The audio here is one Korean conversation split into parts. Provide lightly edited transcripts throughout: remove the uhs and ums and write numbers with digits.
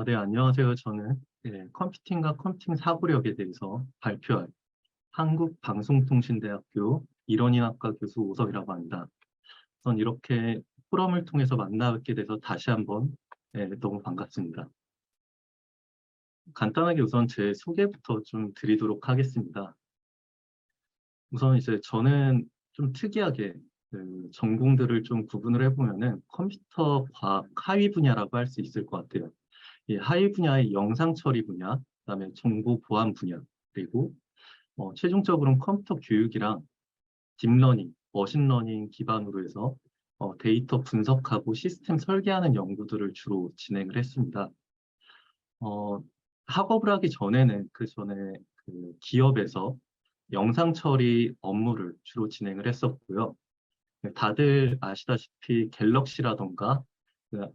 네, 안녕하세요. 저는 컴퓨팅과 컴퓨팅 사고력에 대해서 발표할 한국방송통신대학교 일원인학과 교수 오석이라고 합니다. 우선 이렇게 포럼을 통해서 만나뵙게 돼서 다시 한번 너무 반갑습니다. 간단하게 우선 제 소개부터 좀 드리도록 하겠습니다. 우선 이제 저는 좀 특이하게 전공들을 좀 구분을 해보면은 컴퓨터 과학 하위 분야라고 할 수 있을 것 같아요. 이 하위 분야의 영상 처리 분야, 그다음에 정보 보안 분야, 그리고 최종적으로는 컴퓨터 교육이랑 딥러닝, 머신러닝 기반으로 해서 데이터 분석하고 시스템 설계하는 연구들을 주로 진행을 했습니다. 어, 학업을 하기 전에는 그 전에 그 기업에서 영상 처리 업무를 주로 진행을 했었고요. 다들 아시다시피 갤럭시라던가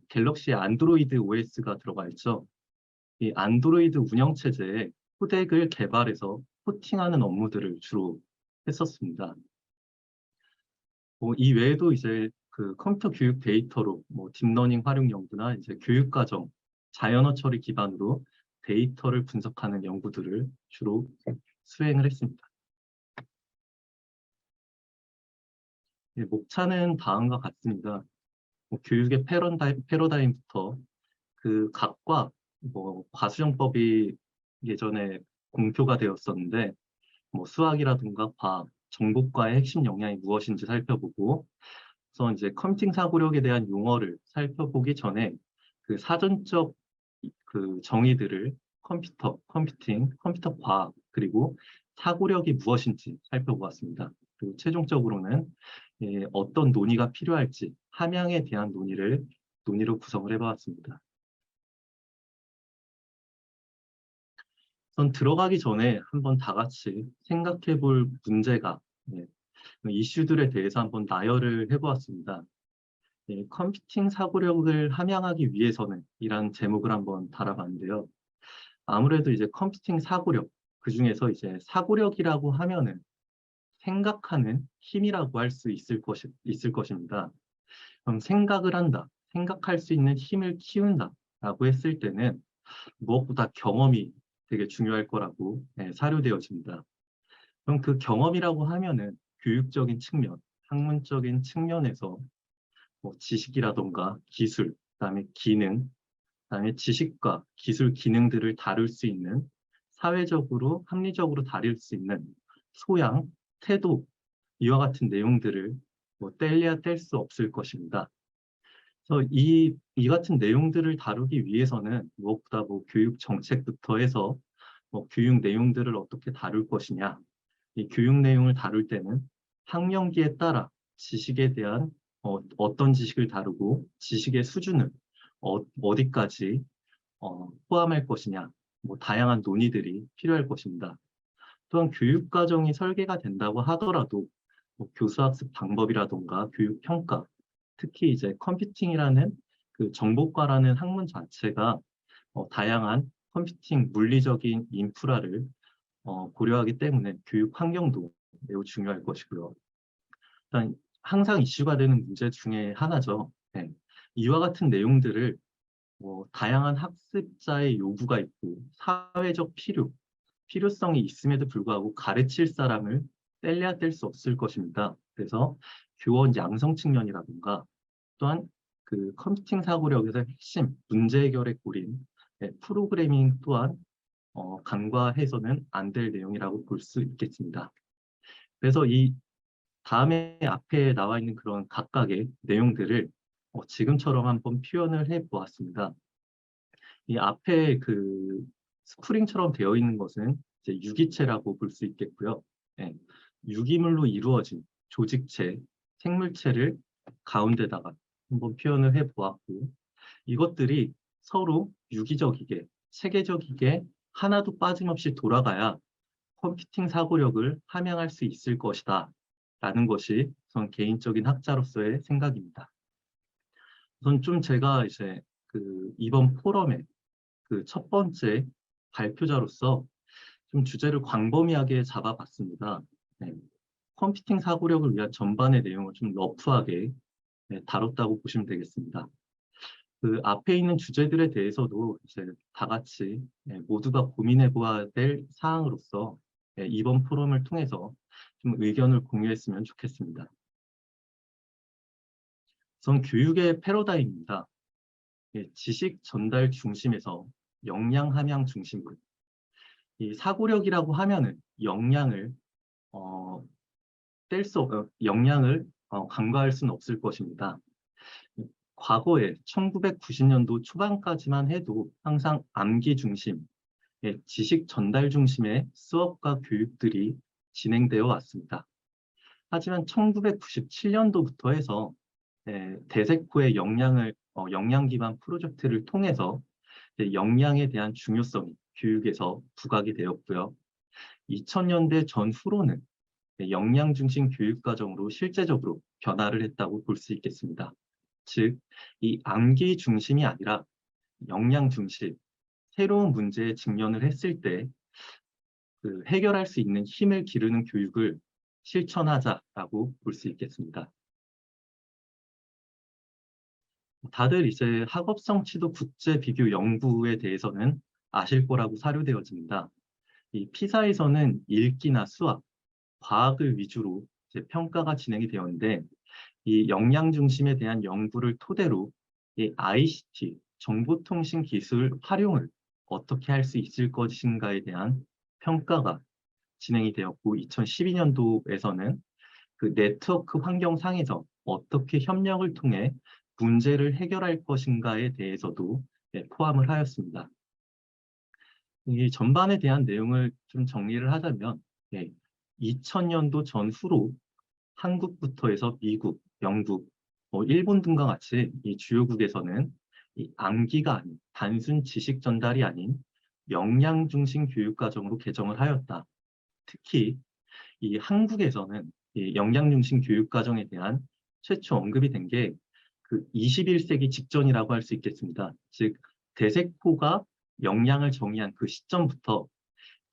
갤럭시에 안드로이드 OS가 들어가 있죠. 이 안드로이드 운영체제에 코덱을 개발해서 코팅하는 업무들을 주로 했었습니다. 이 외에도 이제 그 컴퓨터 교육 데이터로 딥러닝 활용 연구나 이제 교육과정, 자연어 처리 기반으로 데이터를 분석하는 연구들을 주로 수행을 했습니다. 목차는 다음과 같습니다. 교육의 패러다임부터 그 각과 과수정법이 예전에 공표가 되었었는데 수학이라든가 과학, 정보과의 핵심 역량이 무엇인지 살펴보고 우선 이제 컴퓨팅 사고력에 대한 용어를 살펴보기 전에 그 사전적 그 정의들을 컴퓨팅, 컴퓨터 과학, 그리고 사고력이 무엇인지 살펴보았습니다. 그리고 최종적으로는 어떤 논의가 필요할지 함양에 대한 논의로 구성을 해보았습니다. 우선 들어가기 전에 한번 다 같이 생각해 볼 문제가 이슈들에 대해서 한번 나열을 해보았습니다. 컴퓨팅 사고력을 함양하기 위해서는 이란 제목을 한번 달아봤는데요. 아무래도 이제 컴퓨팅 사고력, 그중에서 이제 사고력이라고 하면은 생각하는 힘이라고 할 수 있을 것입니다. 그럼 생각을 한다, 생각할 수 있는 힘을 키운다라고 했을 때는 무엇보다 경험이 되게 중요할 거라고 사료되어집니다. 그럼 그 경험이라고 하면은 교육적인 측면, 학문적인 측면에서 지식이라던가 기술, 그다음에 기능, 그다음에 지식과 기술 기능들을 다룰 수 있는 사회적으로 합리적으로 다룰 수 있는 소양, 태도 이와 같은 내용들을 뗄래야 뗄 수 없을 것입니다. 그래서 이 같은 내용들을 다루기 위해서는 무엇보다 교육 정책부터 해서 교육 내용들을 어떻게 다룰 것이냐, 이 교육 내용을 다룰 때는 학년기에 따라 지식에 대한 어떤 지식을 다루고 지식의 수준을 어디까지 포함할 것이냐, 다양한 논의들이 필요할 것입니다. 또한 교육과정이 설계가 된다고 하더라도 교수학습 방법이라던가 교육평가, 특히 이제 컴퓨팅이라는 그 정보과라는 학문 자체가 다양한 컴퓨팅 물리적인 인프라를 고려하기 때문에 교육 환경도 매우 중요할 것이고요. 일단 항상 이슈가 되는 문제 중에 하나죠. 네. 이와 같은 내용들을 다양한 학습자의 요구가 있고 사회적 필요성이 있음에도 불구하고 가르칠 사람을 뗄래야 뗄 수 없을 것입니다. 그래서 교원 양성 측면이라든가 또한 그 컴퓨팅 사고력에서 핵심 문제 해결의 고린 프로그래밍 또한 간과해서는 안 될 내용이라고 볼 수 있겠습니다. 그래서 이 다음에 앞에 나와 있는 그런 각각의 내용들을 지금처럼 한번 표현을 해 보았습니다. 이 앞에 그 스프링처럼 되어 있는 것은 이제 유기체라고 볼 수 있겠고요. 예, 유기물로 이루어진 조직체, 생물체를 가운데다가 한번 표현을 해 보았고, 이것들이 서로 유기적이게, 체계적이게 하나도 빠짐없이 돌아가야 컴퓨팅 사고력을 함양할 수 있을 것이다. 라는 것이 전 개인적인 학자로서의 생각입니다. 우선 좀 제가 이제 그 이번 포럼에 그 첫 번째 발표자로서 좀 주제를 광범위하게 잡아봤습니다. 네, 컴퓨팅 사고력을 위한 전반의 내용을 좀 러프하게 다뤘다고 보시면 되겠습니다. 그 앞에 있는 주제들에 대해서도 이제 다 같이 모두가 고민해 보아야 될 사항으로서 이번 포럼을 통해서 좀 의견을 공유했으면 좋겠습니다. 우선 교육의 패러다임입니다. 지식 전달 중심에서 역량 함양 중심으로. 이 사고력이라고 하면은 역량을 역량을 간과할 수는 없을 것입니다. 과거에 1990년도 초반까지만 해도 항상 암기 중심, 지식 전달 중심의 수업과 교육들이 진행되어 왔습니다. 하지만 1997년도부터 해서 대세포의 역량 기반 프로젝트를 통해서 역량에 대한 중요성이 교육에서 부각이 되었고요. 2000년대 전후로는 역량 중심 교육 과정으로 실제적으로 변화를 했다고 볼 수 있겠습니다. 즉, 이 암기 중심이 아니라 역량 중심, 새로운 문제에 직면을 했을 때 그 해결할 수 있는 힘을 기르는 교육을 실천하자라고 볼 수 있겠습니다. 다들 이제 학업 성취도 국제 비교 연구에 대해서는 아실 거라고 사료되어집니다. 이 피사에서는 읽기나 수학, 과학을 위주로 이제 평가가 진행이 되었는데 이 역량 중심에 대한 연구를 토대로 이 ICT, 정보통신 기술 활용을 어떻게 할 수 있을 것인가에 대한 평가가 진행이 되었고 2012년도에서는 그 네트워크 환경상에서 어떻게 협력을 통해 문제를 해결할 것인가에 대해서도 포함을 하였습니다. 이 전반에 대한 내용을 좀 정리를 하자면 2000년도 전후로 한국부터 해서 미국, 영국, 일본 등과 같이 이 주요국에서는 이 암기가 아닌 단순 지식 전달이 아닌 역량 중심 교육 과정으로 개정을 하였다. 특히 이 한국에서는 이 역량 중심 교육 과정에 대한 최초 언급이 된 게 그 21세기 직전이라고 할 수 있겠습니다. 즉 대세포가 역량을 정의한 그 시점부터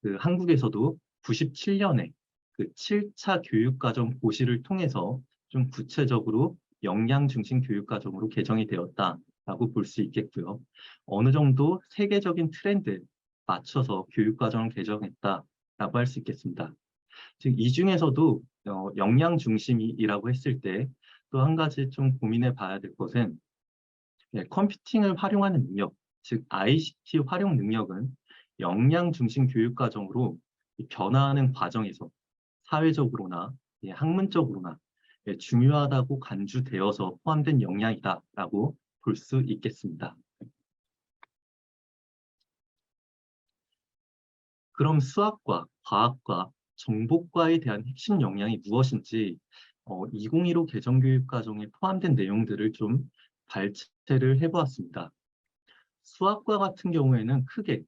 그 한국에서도 97년에 그 7차 교육과정 고시를 통해서 좀 구체적으로 역량 중심 교육과정으로 개정이 되었다라고 볼 수 있겠고요. 어느 정도 세계적인 트렌드에 맞춰서 교육과정을 개정했다라고 할 수 있겠습니다. 즉, 이 중에서도 역량 중심이라고 했을 때 또 한 가지 좀 고민해 봐야 될 것은 컴퓨팅을 활용하는 능력, 즉 ICT 활용 능력은 역량 중심 교육 과정으로 변화하는 과정에서 사회적으로나 학문적으로나 중요하다고 간주되어서 포함된 역량이다라고 볼 수 있겠습니다. 그럼 수학과 과학과 정보과에 대한 핵심 역량이 무엇인지 2015 개정교육과정에 포함된 내용들을 좀 발췌를 해보았습니다. 수학과 같은 경우에는 크게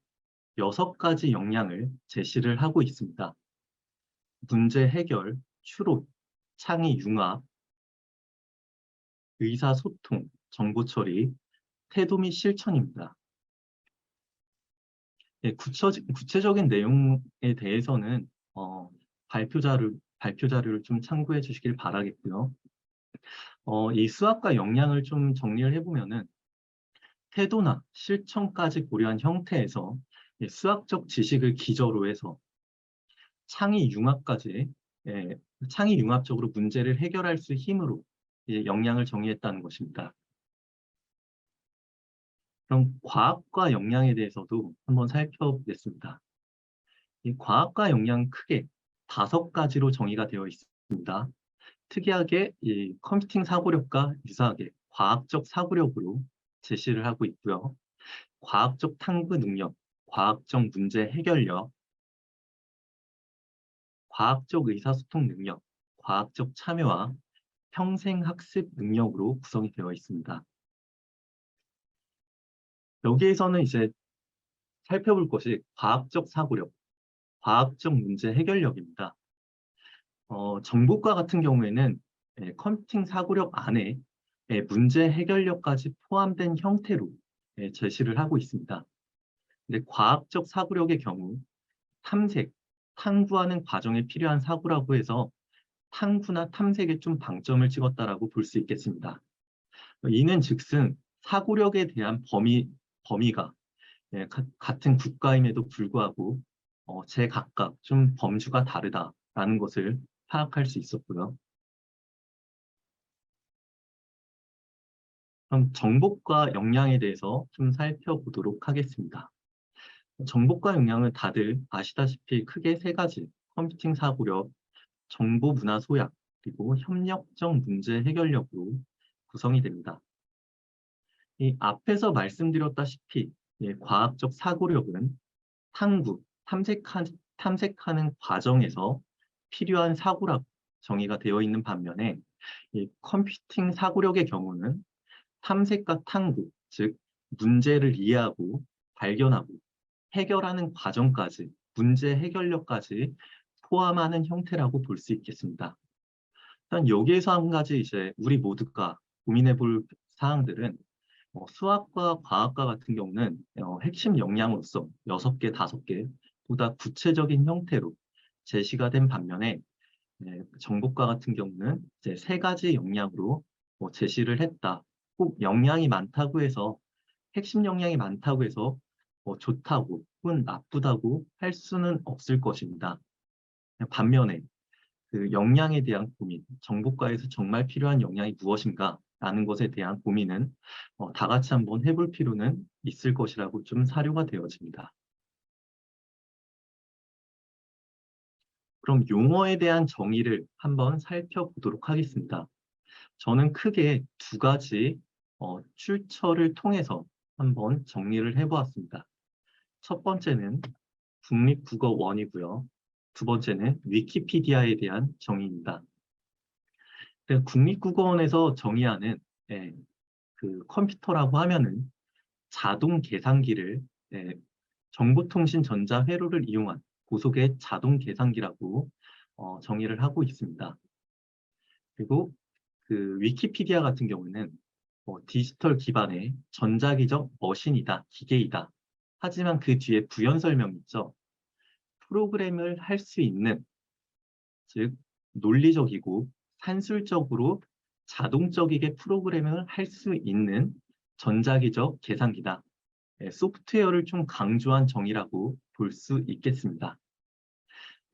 6가지 역량을 제시를 하고 있습니다. 문제 해결, 추론, 창의 융합, 의사소통, 정보처리, 태도 및 실천입니다. 구체적인 내용에 대해서는 발표 자료를 좀 참고해 주시길 바라겠고요. 이 수학과 역량을 좀 정리를 해보면은 태도나 실천까지 고려한 형태에서 수학적 지식을 기저로 해서 창의 융합까지 창의 융합적으로 문제를 해결할 수 힘으로 역량을 정의했다는 것입니다. 그럼 과학과 역량에 대해서도 한번 살펴보겠습니다. 이 과학과 역량 크게 5가지로 정의가 되어 있습니다. 특이하게 이 컴퓨팅 사고력과 유사하게 과학적 사고력으로 제시를 하고 있고요. 과학적 탐구 능력, 과학적 문제 해결력, 과학적 의사소통 능력, 과학적 참여와 평생학습 능력으로 구성이 되어 있습니다. 여기에서는 이제 살펴볼 것이 과학적 사고력, 과학적 문제 해결력입니다. 정보과 같은 경우에는 컴퓨팅 사고력 안에 문제 해결력까지 포함된 형태로 제시를 하고 있습니다. 근데 과학적 사고력의 경우 탐색, 탐구하는 과정에 필요한 사고라고 해서 탐구나 탐색에 좀 방점을 찍었다라고 볼 수 있겠습니다. 이는 즉슨 사고력에 대한 범위가 같은 국가임에도 불구하고 제각각 좀 범주가 다르다라는 것을 파악할 수 있었고요. 그럼 정복과 역량에 대해서 좀 살펴보도록 하겠습니다. 정복과 역량은 다들 아시다시피 크게 세 가지, 컴퓨팅 사고력, 정보 문화 소양, 그리고 협력적 문제 해결력으로 구성이 됩니다. 이 앞에서 말씀드렸다시피 과학적 사고력은 탐색하는 과정에서 필요한 사고라고 정의가 되어 있는 반면에 이 컴퓨팅 사고력의 경우는 탐색과 탐구, 즉 문제를 이해하고 발견하고 해결하는 과정까지, 문제 해결력까지 포함하는 형태라고 볼 수 있겠습니다. 일단 여기에서 한 가지 이제 우리 모두가 고민해 볼 사항들은 수학과 과학과 같은 경우는 핵심 역량으로서 6개, 5개 보다 구체적인 형태로 제시가 된 반면에 정보과 같은 경우는 이제 3가지 역량으로 제시를 했다. 꼭 역량이 많다고 해서 핵심 역량이 많다고 해서 좋다고 혹은 나쁘다고 할 수는 없을 것입니다. 반면에 그 역량에 대한 고민, 정보과에서 정말 필요한 역량이 무엇인가 라는 것에 대한 고민은 다 같이 한번 해볼 필요는 있을 것이라고 좀 사료가 되어집니다. 그럼 용어에 대한 정의를 한번 살펴보도록 하겠습니다. 저는 크게 2가지 출처를 통해서 한번 정리를 해보았습니다. 첫 번째는 국립국어원이고요. 2번째는 위키피디아에 대한 정의입니다. 국립국어원에서 정의하는 그 컴퓨터라고 하면은 자동 계산기를 정보통신 전자회로를 이용한 고속의 자동 계산기라고 정의를 하고 있습니다. 그리고 그 위키피디아 같은 경우는 디지털 기반의 전자기적 머신이다, 기계이다. 하지만 그 뒤에 부연 설명이 있죠. 프로그램을 할 수 있는, 즉 논리적이고 산술적으로 자동적이게 프로그램을 할 수 있는 전자기적 계산기다. 소프트웨어를 좀 강조한 정의라고 볼 수 있겠습니다.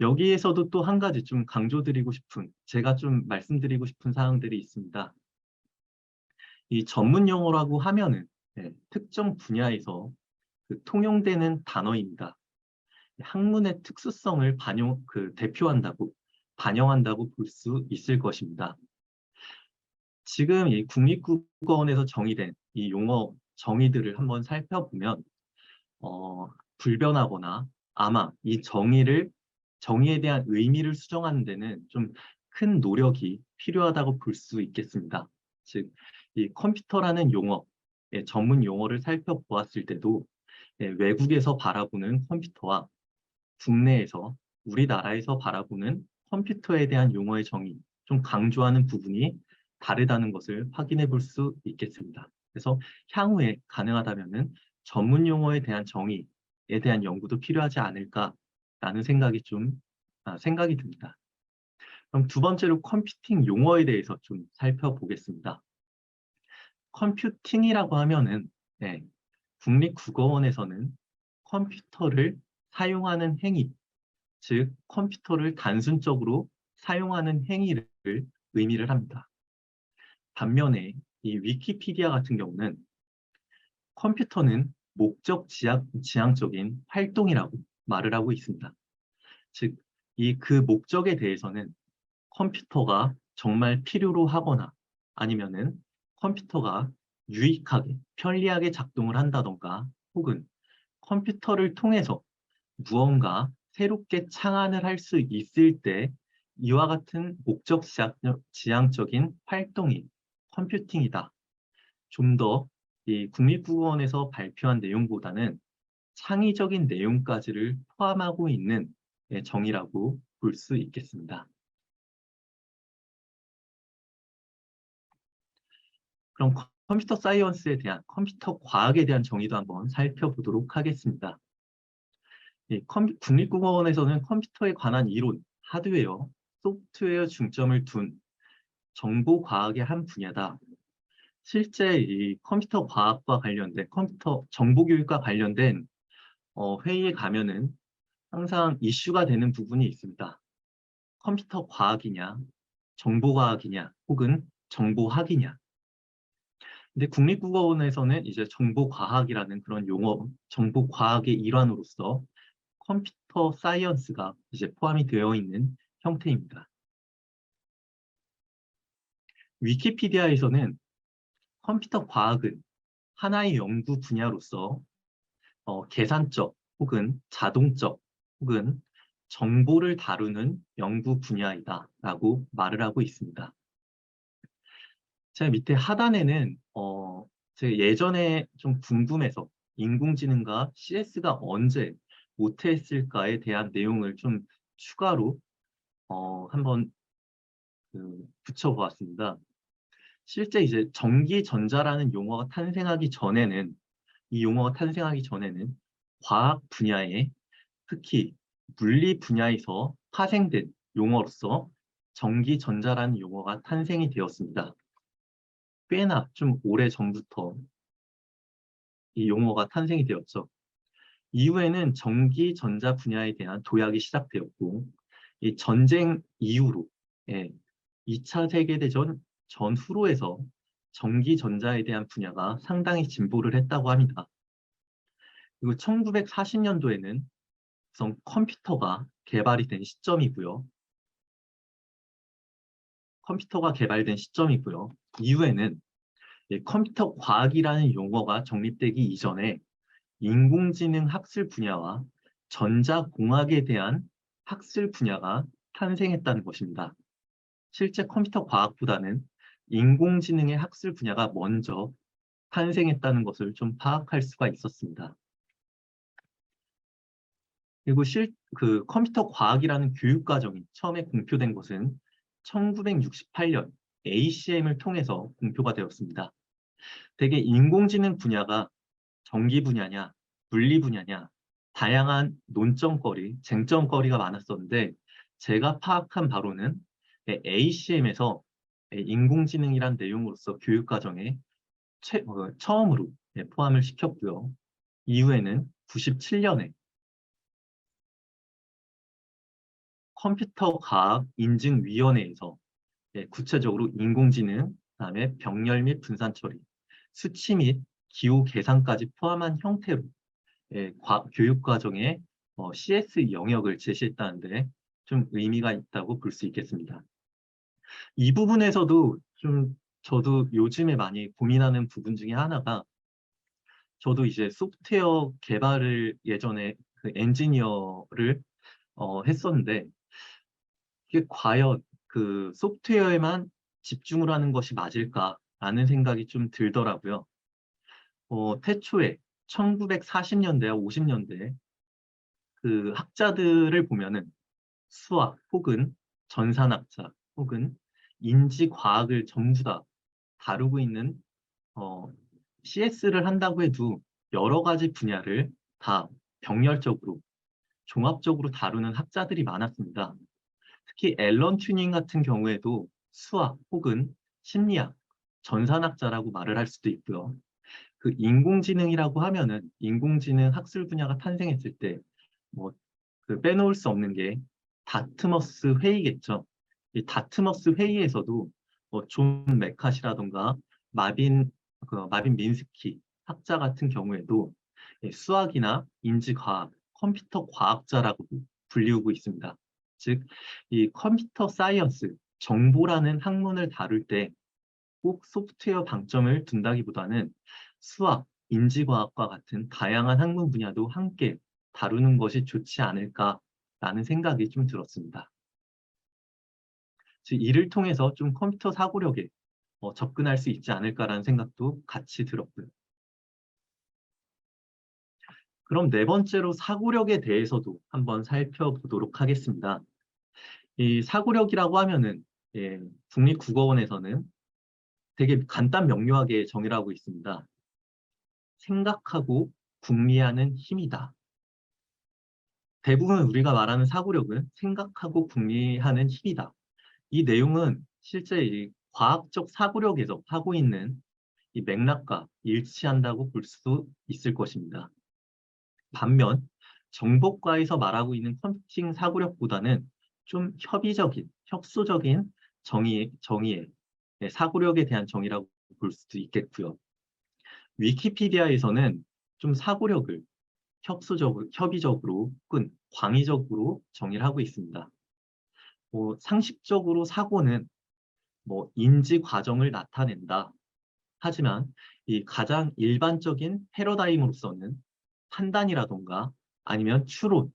여기에서도 또 한 가지 좀 강조드리고 싶은, 제가 좀 말씀드리고 싶은 사항들이 있습니다. 이 전문 용어라고 하면은 특정 분야에서 통용되는 단어입니다. 학문의 특수성을 대표한다고, 반영한다고 볼 수 있을 것입니다. 지금 이 국립국어원에서 정의된 이 용어 정의들을 한번 살펴보면 불변하거나 아마 이 정의에 대한 의미를 수정하는 데는 좀 큰 노력이 필요하다고 볼 수 있겠습니다. 즉, 이 컴퓨터라는 용어, 전문 용어를 살펴보았을 때도 외국에서 바라보는 컴퓨터와 국내에서, 우리나라에서 바라보는 컴퓨터에 대한 용어의 정의, 좀 강조하는 부분이 다르다는 것을 확인해 볼 수 있겠습니다. 그래서 향후에 가능하다면 전문 용어에 대한 정의에 대한 연구도 필요하지 않을까라는 생각이 듭니다. 그럼 2번째로 컴퓨팅 용어에 대해서 좀 살펴보겠습니다. 컴퓨팅이라고 하면은 국립국어원에서는 컴퓨터를 사용하는 행위, 즉 컴퓨터를 단순적으로 사용하는 행위를 의미를 합니다. 반면에 이 위키피디아 같은 경우는 컴퓨터는 목적 지향적인 활동이라고 말을 하고 있습니다. 즉, 그 목적에 대해서는 컴퓨터가 정말 필요로 하거나 아니면은 컴퓨터가 유익하게, 편리하게 작동을 한다던가 혹은 컴퓨터를 통해서 무언가 새롭게 창안을 할 수 있을 때 이와 같은 목적 지향적인 활동이 컴퓨팅이다. 좀 더 이 국립국어원에서 발표한 내용보다는 창의적인 내용까지를 포함하고 있는 정의라고 볼 수 있겠습니다. 그럼 컴퓨터 사이언스에 대한, 컴퓨터 과학에 대한 정의도 한번 살펴보도록 하겠습니다. 국립국어원에서는 컴퓨터에 관한 이론, 하드웨어, 소프트웨어 중점을 둔 정보과학의 한 분야다. 실제 이 컴퓨터 과학과 관련된 컴퓨터 정보 교육과 관련된 회의에 가면은 항상 이슈가 되는 부분이 있습니다. 컴퓨터 과학이냐, 정보과학이냐, 혹은 정보학이냐. 근데 국립국어원에서는 이제 정보과학이라는 그런 용어, 정보과학의 일환으로서 컴퓨터 사이언스가 이제 포함이 되어 있는 형태입니다. 위키피디아에서는 컴퓨터 과학은 하나의 연구 분야로서 계산적 혹은 자동적 혹은 정보를 다루는 연구 분야이다라고 말을 하고 있습니다. 제가 밑에 하단에는 제가 예전에 좀 궁금해서 인공지능과 CS가 언제 모태했을까에 대한 내용을 좀 추가로 한번 붙여보았습니다. 실제 이제 전기전자라는 용어가 탄생하기 전에는 이 용어가 탄생하기 전에는 과학 분야에 특히 물리 분야에서 파생된 용어로서 전기전자라는 용어가 탄생이 되었습니다. 꽤나 좀 오래 전부터 이 용어가 탄생이 되었죠. 이후에는 전기전자 분야에 대한 도약이 시작되었고, 이 전쟁 이후로, 2차 세계대전 전후로 해서 전기전자에 대한 분야가 상당히 진보를 했다고 합니다. 그리고 1940년도에는 우선 컴퓨터가 개발이 된 시점이고요. 이후에는 컴퓨터 과학이라는 용어가 정립되기 이전에 인공지능 학술 분야와 전자공학에 대한 학술 분야가 탄생했다는 것입니다. 실제 컴퓨터 과학보다는 인공지능의 학술 분야가 먼저 탄생했다는 것을 좀 파악할 수가 있었습니다. 그리고 컴퓨터 과학이라는 교육과정이 처음에 공표된 것은 1968년 ACM을 통해서 공표가 되었습니다. 대개 인공지능 분야가 전기 분야냐, 물리 분야냐, 다양한 논점거리, 쟁점거리가 많았었는데 제가 파악한 바로는 ACM에서 인공지능이란 내용으로서 교육과정에 처음으로 포함을 시켰고요. 이후에는 97년에 컴퓨터 과학 인증위원회에서 구체적으로 인공지능, 그다음에 병렬 및 분산 처리, 수치 및 기호 계산까지 포함한 형태로 교육과정에 CS 영역을 제시했다는데 좀 의미가 있다고 볼 수 있겠습니다. 이 부분에서도 좀 저도 요즘에 많이 고민하는 부분 중에 하나가 저도 이제 소프트웨어 개발을 예전에 그 엔지니어를 했었는데 이게 과연 그 소프트웨어에만 집중을 하는 것이 맞을까라는 생각이 좀 들더라고요. 태초에 1940년대와 50년대 그 학자들을 보면은 수학 혹은 전산학자 혹은 인지과학을 전부 다 다루고 있는 CS를 한다고 해도 여러 가지 분야를 다 병렬적으로 종합적으로 다루는 학자들이 많았습니다. 특히 앨런 튜닝 같은 경우에도 수학 혹은 심리학, 전산학자라고 말을 할 수도 있고요. 그 인공지능이라고 하면은 인공지능 학술 분야가 탄생했을 때 뭐 그 빼놓을 수 없는 게 다트머스 회의겠죠. 이 다트머스 회의에서도 존 메카시라던가 마빈 마빈 민스키 학자 같은 경우에도 수학이나 인지과학, 컴퓨터 과학자라고 불리우고 있습니다. 즉, 이 컴퓨터 사이언스, 정보라는 학문을 다룰 때 꼭 소프트웨어 방점을 둔다기보다는 수학, 인지과학과 같은 다양한 학문 분야도 함께 다루는 것이 좋지 않을까라는 생각이 좀 들었습니다. 즉, 이를 통해서 좀 컴퓨터 사고력에 접근할 수 있지 않을까라는 생각도 같이 들었고요. 그럼 네 번째로 사고력에 대해서도 한번 살펴보도록 하겠습니다. 이 사고력이라고 하면은 국립국어원에서는 되게 간단 명료하게 정의를 하고 있습니다. 생각하고 궁리하는 힘이다. 대부분 우리가 말하는 사고력은 생각하고 궁리하는 힘이다. 이 내용은 실제 이 과학적 사고력에서 하고 있는 이 맥락과 일치한다고 볼 수 있을 것입니다. 반면 정보과에서 말하고 있는 컴퓨팅 사고력보다는 좀 협의적인, 협소적인 정의의 사고력에 대한 정의라고 볼 수도 있겠고요. 위키피디아에서는 좀 사고력을 협소적으로, 협의적으로 혹은 광의적으로 정의를 하고 있습니다. 상식적으로 사고는 인지 과정을 나타낸다. 하지만 이 가장 일반적인 패러다임으로서는 판단이라던가 아니면 추론,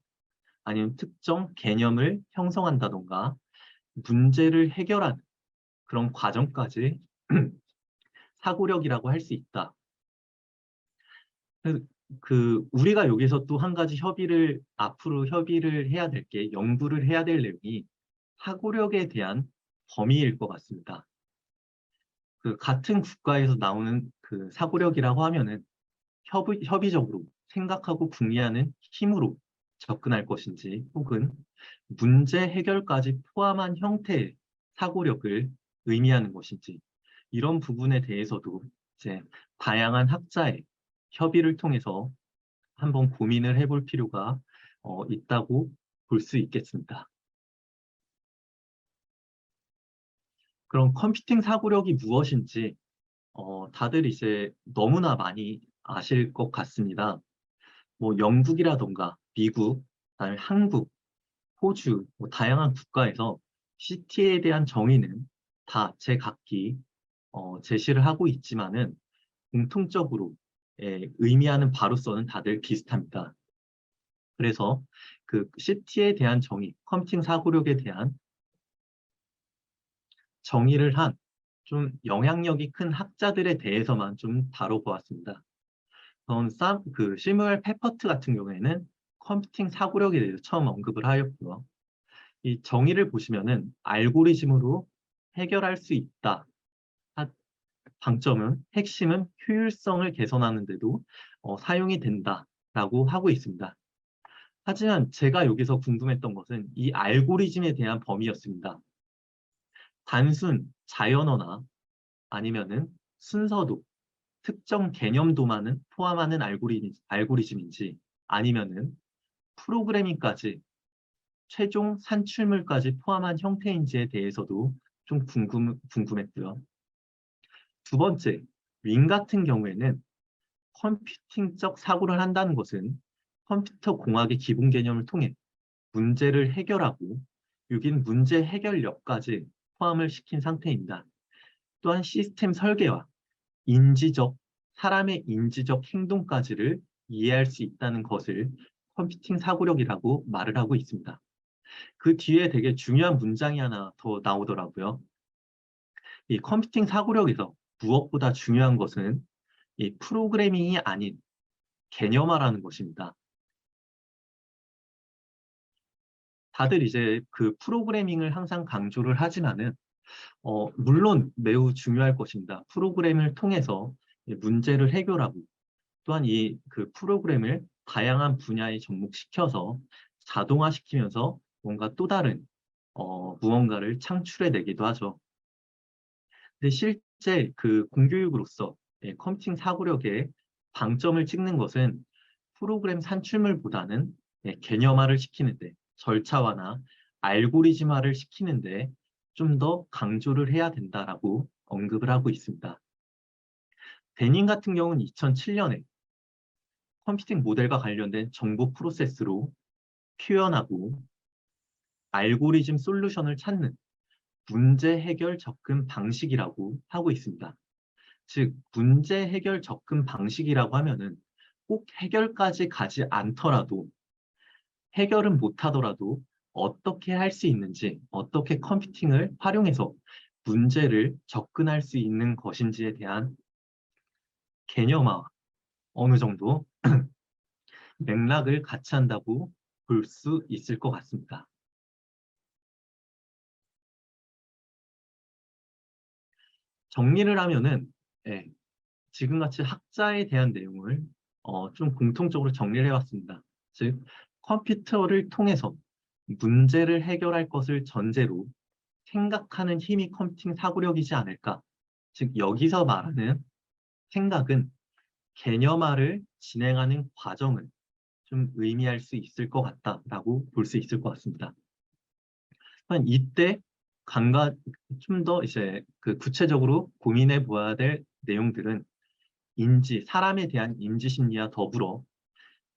아니면 특정 개념을 형성한다던가 문제를 해결하는 그런 과정까지 사고력이라고 할 수 있다. 우리가 여기서 또 한 가지 앞으로 협의를 해야 될 게, 연구를 해야 될 내용이 사고력에 대한 범위일 것 같습니다. 같은 국가에서 나오는 사고력이라고 하면은 협의적으로 생각하고 궁리하는 힘으로 접근할 것인지, 혹은 문제 해결까지 포함한 형태의 사고력을 의미하는 것인지, 이런 부분에 대해서도 이제 다양한 학자의 협의를 통해서 한번 고민을 해볼 필요가 있다고 볼 수 있겠습니다. 그럼 컴퓨팅 사고력이 무엇인지 다들 이제 너무나 많이 아실 것 같습니다. 영국이라던가 미국, 그다음에 한국, 호주, 다양한 국가에서 CT에 대한 정의는 다 제각기 제시를 하고 있지만은 공통적으로 의미하는 바로서는 다들 비슷합니다. 그래서 CT에 대한 정의, 컴퓨팅 사고력에 대한 정의를 한 좀 영향력이 큰 학자들에 대해서만 좀 다뤄보았습니다. 시무엘 페퍼트 같은 경우에는 컴퓨팅 사고력에 대해서 처음 언급을 하였고요. 이 정의를 보시면은 알고리즘으로 해결할 수 있다. 방점은, 핵심은 효율성을 개선하는 데도 사용이 된다라고 하고 있습니다. 하지만 제가 여기서 궁금했던 것은 이 알고리즘에 대한 범위였습니다. 단순 자연어나 아니면은 순서도, 특정 개념도만은 포함하는 알고리즘인지, 아니면은 프로그래밍까지, 최종 산출물까지 포함한 형태인지에 대해서도 좀 궁금했고요. 두 번째, 윙 같은 경우에는 컴퓨팅적 사고를 한다는 것은 컴퓨터 공학의 기본 개념을 통해 문제를 해결하고, 여긴 문제 해결력까지 포함을 시킨 상태입니다. 또한 시스템 설계와 사람의 인지적 행동까지를 이해할 수 있다는 것을 컴퓨팅 사고력이라고 말을 하고 있습니다. 그 뒤에 되게 중요한 문장이 하나 더 나오더라고요. 이 컴퓨팅 사고력에서 무엇보다 중요한 것은 이 프로그래밍이 아닌 개념화라는 것입니다. 다들 이제 프로그래밍을 항상 강조를 하지만은 물론 매우 중요할 것입니다. 프로그램을 통해서 문제를 해결하고, 또한 프로그램을 다양한 분야에 접목시켜서 자동화시키면서 뭔가 또 다른 무언가를 창출해내기도 하죠. 근데 실제 공교육으로서 컴퓨팅 사고력에 방점을 찍는 것은 프로그램 산출물보다는 개념화를 시키는데, 절차화나 알고리즘화를 시키는데 좀 더 강조를 해야 된다라고 언급을 하고 있습니다. 데닌 같은 경우는 2007년에 컴퓨팅 모델과 관련된 정보 프로세스로 표현하고 알고리즘 솔루션을 찾는 문제 해결 접근 방식이라고 하고 있습니다. 즉, 문제 해결 접근 방식이라고 하면은 꼭 해결까지 가지 않더라도, 해결은 못하더라도 어떻게 할 수 있는지, 어떻게 컴퓨팅을 활용해서 문제를 접근할 수 있는 것인지에 대한 개념화, 어느 정도 맥락을 같이 한다고 볼 수 있을 것 같습니다. 정리를 하면은 지금같이 학자에 대한 내용을 좀 공통적으로 정리를 해왔습니다. 즉, 컴퓨터를 통해서 문제를 해결할 것을 전제로 생각하는 힘이 컴퓨팅 사고력이지 않을까. 즉, 여기서 말하는 생각은 개념화를 진행하는 과정을 좀 의미할 수 있을 것 같다라고 볼 수 있을 것 같습니다. 이때 좀 더 이제 그 구체적으로 고민해 보아야 될 내용들은 사람에 대한 인지 심리와 더불어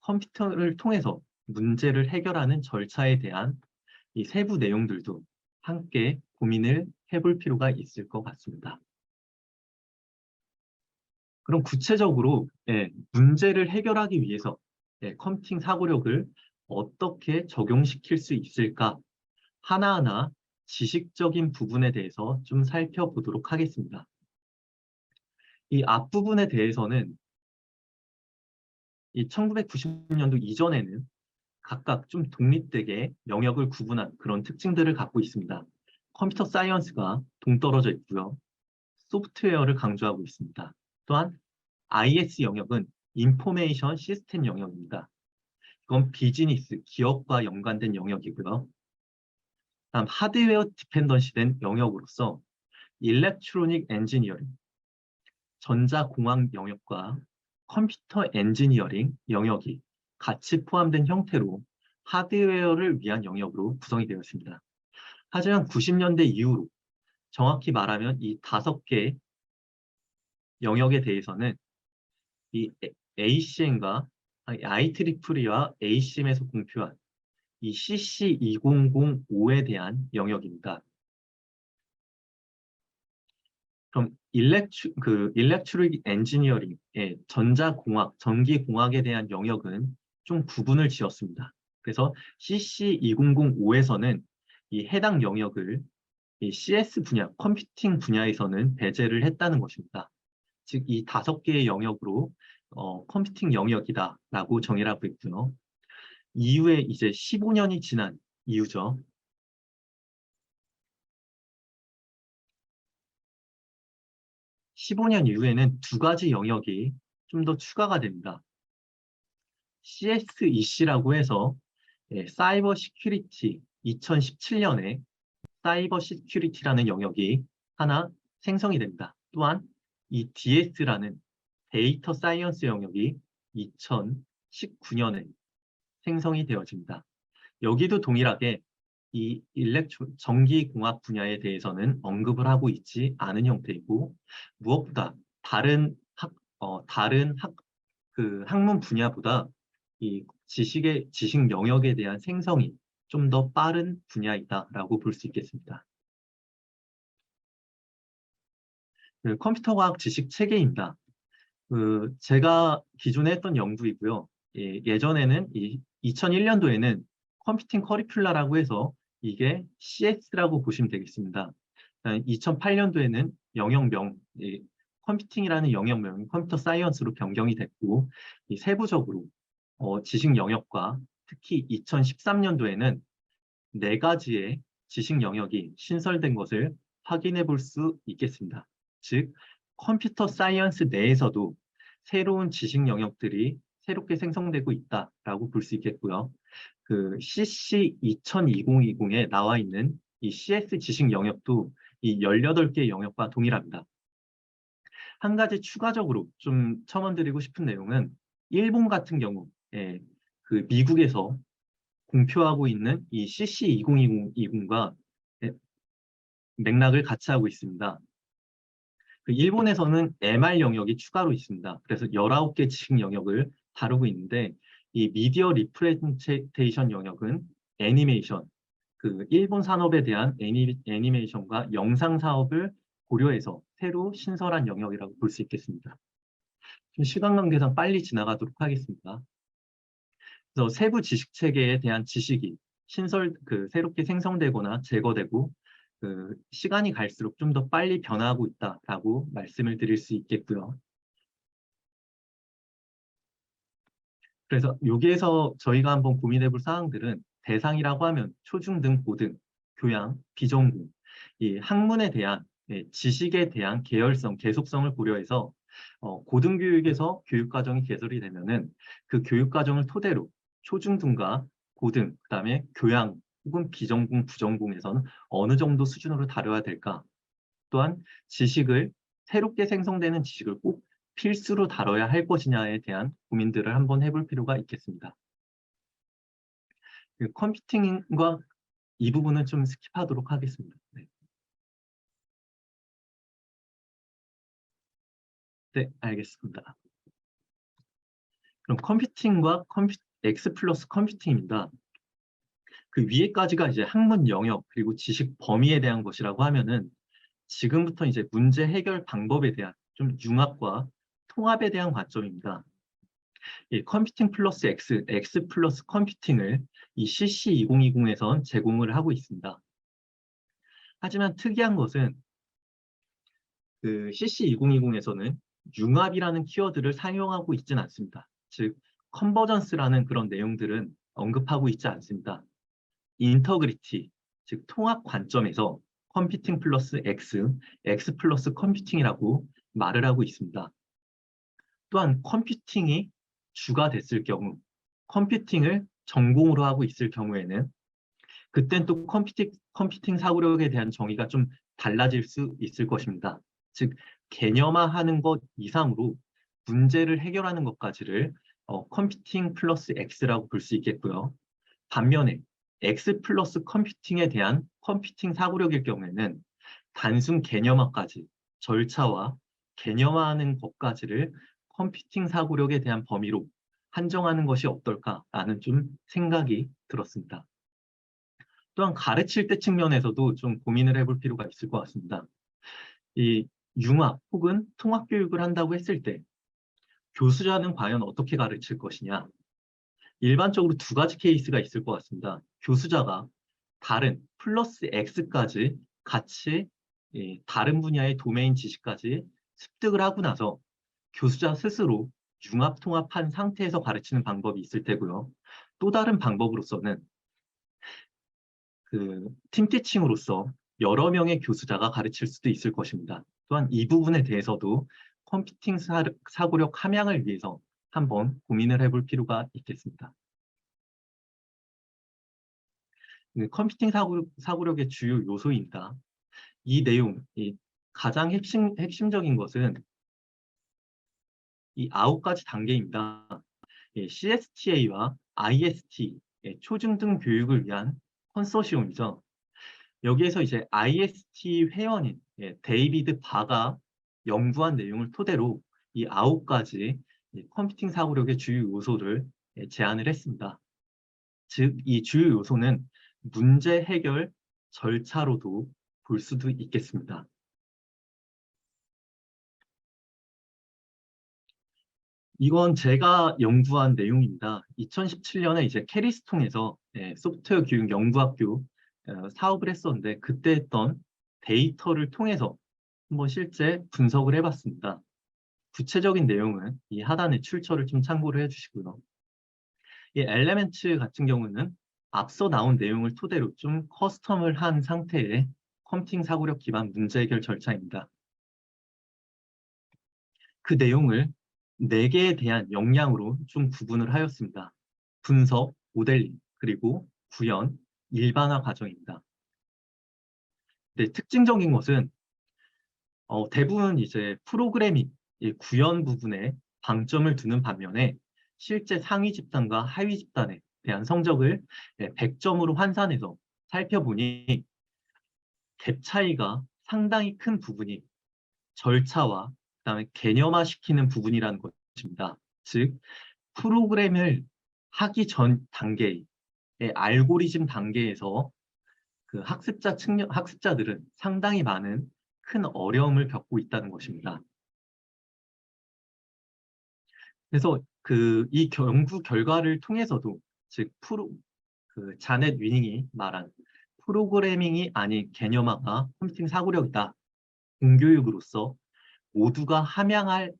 컴퓨터를 통해서 문제를 해결하는 절차에 대한 이 세부 내용들도 함께 고민을 해볼 필요가 있을 것 같습니다. 그럼 구체적으로 문제를 해결하기 위해서 컴퓨팅 사고력을 어떻게 적용시킬 수 있을까? 하나하나 지식적인 부분에 대해서 좀 살펴보도록 하겠습니다. 이 앞부분에 대해서는 이 1990년도 이전에는 각각 좀 독립되게 영역을 구분한 그런 특징들을 갖고 있습니다. 컴퓨터 사이언스가 동떨어져 있고요. 소프트웨어를 강조하고 있습니다. 또한 IS 영역은 인포메이션 시스템 영역입니다. 이건 비즈니스, 기업과 연관된 영역이고요. 다음 하드웨어 디펜던시 된 영역으로서 일렉트로닉 엔지니어링, 전자공학 영역과 컴퓨터 엔지니어링 영역이 같이 포함된 형태로 하드웨어를 위한 영역으로 구성이 되어 있습니다. 하지만 90년대 이후로 정확히 말하면 이 5개 영역에 대해서는 이 ACM과 IEEE와 ACM에서 공표한 이 CC2005에 대한 영역입니다. 그럼 일렉트릭 엔지니어링의 전자공학, 전기공학에 대한 영역은 좀 구분을 지었습니다. 그래서 CC2005에서는 이 해당 영역을 이 CS 분야, 컴퓨팅 분야에서는 배제를 했다는 것입니다. 즉, 이 5개의 영역으로 컴퓨팅 영역이다라고 정의를 하고 있고요. 이후에 이제 15년이 지난 이후죠. 15년 이후에는 2가지 영역이 좀 더 추가가 됩니다. CSEC라고 해서 사이버 시큐리티 2017년에 사이버 시큐리티라는 영역이 하나 생성이 됩니다. 또한 이 DS라는 데이터 사이언스 영역이 2019년에 생성이 되어집니다. 여기도 동일하게 이 전기공학 분야에 대해서는 언급을 하고 있지 않은 형태이고 무엇보다 다른 학문 분야보다 이 지식 영역에 대한 생성이 좀 더 빠른 분야이다라고 볼 수 있겠습니다. 컴퓨터과학 지식 체계입니다. 제가 기존에 했던 연구이고요. 예전에는 2001년도에는 컴퓨팅 커리큘라라고 해서 이게 CS라고 보시면 되겠습니다. 2008년도에는 영역명, 컴퓨팅이라는 영역명이 컴퓨터 사이언스로 변경이 됐고 세부적으로 지식 영역과 특히 2013년도에는 4가지의 지식 영역이 신설된 것을 확인해 볼 수 있겠습니다. 즉, 컴퓨터 사이언스 내에서도 새로운 지식 영역들이 새롭게 생성되고 있다라고 볼 수 있겠고요. 그 CC 2020에 나와 있는 이 CS 지식 영역도 이 18개 영역과 동일합니다. 한 가지 추가적으로 좀 첨언드리고 싶은 내용은 일본 같은 경우 그 미국에서 공표하고 있는 이 CC 2020과 맥락을 같이 하고 있습니다. 일본에서는 MR 영역이 추가로 있습니다. 그래서 19개 지식 영역을 다루고 있는데 이 미디어 리프레젠테이션 영역은 애니메이션, 그 일본 산업에 대한 애니메이션과 영상 사업을 고려해서 새로 신설한 영역이라고 볼 수 있겠습니다. 시간 관계상 빨리 지나가도록 하겠습니다. 그래서 세부 지식 체계에 대한 지식이 새롭게 생성되거나 제거되고 시간이 갈수록 좀 더 빨리 변화하고 있다라고 말씀을 드릴 수 있겠고요. 그래서 여기에서 저희가 한번 고민해 볼 사항들은 대상이라고 하면 초중등, 고등, 교양, 비전공, 이 학문에 대한 지식에 대한 계열성, 계속성을 고려해서 고등교육에서 교육과정이 개설이 되면은 그 교육과정을 토대로 초중등과 고등, 그다음에 교양 혹은 비전공, 부전공에서는 어느 정도 수준으로 다뤄야 될까? 또한 새롭게 생성되는 지식을 꼭 필수로 다뤄야 할 것이냐에 대한 고민들을 한번 해볼 필요가 있겠습니다. 그 컴퓨팅과 이 부분은 좀 스킵하도록 하겠습니다. 네. 네, 알겠습니다. 그럼 컴퓨팅과 X 플러스 컴퓨팅입니다. 그 위에까지가 이제 학문 영역 그리고 지식 범위에 대한 것이라고 하면은 지금부터 이제 문제 해결 방법에 대한 좀 융합과 통합에 대한 관점입니다. 이 컴퓨팅 플러스 X 플러스 컴퓨팅을 이 CC2020에선 제공을 하고 있습니다. 하지만 특이한 것은 그 CC2020에서는 융합이라는 키워드를 사용하고 있지는 않습니다. 즉, 컨버전스라는 그런 내용들은 언급하고 있지 않습니다. 인터그리티, 즉 통합 관점에서 컴퓨팅 플러스 X 플러스 컴퓨팅이라고 말을 하고 있습니다. 또한 컴퓨팅이 주가 됐을 경우, 컴퓨팅을 전공으로 하고 있을 경우에는 그땐 또 컴퓨팅 사고력에 대한 정의가 좀 달라질 수 있을 것입니다. 즉, 개념화하는 것 이상으로 문제를 해결하는 것까지를 컴퓨팅 플러스 X라고 볼 수 있겠고요. 반면에 X 플러스 컴퓨팅에 대한 컴퓨팅 사고력일 경우에는 단순 개념화까지, 절차와 개념화하는 것까지를 컴퓨팅 사고력에 대한 범위로 한정하는 것이 어떨까라는 좀 생각이 들었습니다. 또한 가르칠 때 측면에서도 좀 고민을 해볼 필요가 있을 것 같습니다. 이 융합 혹은 통합 교육을 한다고 했을 때 교수자는 과연 어떻게 가르칠 것이냐? 일반적으로 두 가지 케이스가 있을 것 같습니다. 교수자가 다른 플러스 X까지 같이 다른 분야의 도메인 지식까지 습득을 하고 나서 교수자 스스로 융합 통합한 상태에서 가르치는 방법이 있을 테고요. 또 다른 방법으로서는 그 팀티칭으로서 여러 명의 교수자가 가르칠 수도 있을 것입니다. 또한 이 부분에 대해서도 컴퓨팅 사고력 함양을 위해서 한번 고민을 해볼 필요가 있겠습니다. 컴퓨팅 사고력의 주요 요소입니다. 이 내용, 가장 핵심적인 것은 이 9가지 단계입니다. CSTA와 IST, 초중등 교육을 위한 컨소시엄이죠. 여기에서 이제 IST 회원인 데이비드 바가 연구한 내용을 토대로 이 9가지 컴퓨팅 사고력의 주요 요소를 제안을 했습니다. 즉, 이 주요 요소는 문제 해결 절차로도 볼 수도 있겠습니다. 이건 제가 연구한 내용입니다. 2017년에 이제 캐리스통에서 소프트웨어 교육 연구학교 사업을 했었는데 그때 했던 데이터를 통해서 한번 실제 분석을 해봤습니다. 구체적인 내용은 이 하단의 출처를 좀 참고를 해주시고요. 이 엘레멘트 같은 경우는 앞서 나온 내용을 토대로 좀 커스텀을 한 상태의 컴퓨팅 사고력 기반 문제 해결 절차입니다. 그 내용을 4개에 대한 역량으로 좀 구분을 하였습니다. 분석, 모델링, 그리고 구현, 일반화 과정입니다. 네, 특징적인 것은 대부분 이제 프로그래밍, 구현 부분에 방점을 두는 반면에 실제 상위 집단과 하위 집단에 대한 성적을 100점으로 환산해서 살펴보니 갭 차이가 상당히 큰 부분이 절차와 그다음에 개념화시키는 부분이라는 것입니다. 즉, 프로그램을 하기 전 단계의 알고리즘 단계에서 그 학습자들은 상당히 많은 큰 어려움을 겪고 있다는 것입니다. 그래서 이 연구 결과를 통해서도 즉 그 자넷 위닝이 말한 프로그래밍이 아닌 개념화가 컴퓨팅 사고력이다. 공교육으로서 모두가 함양할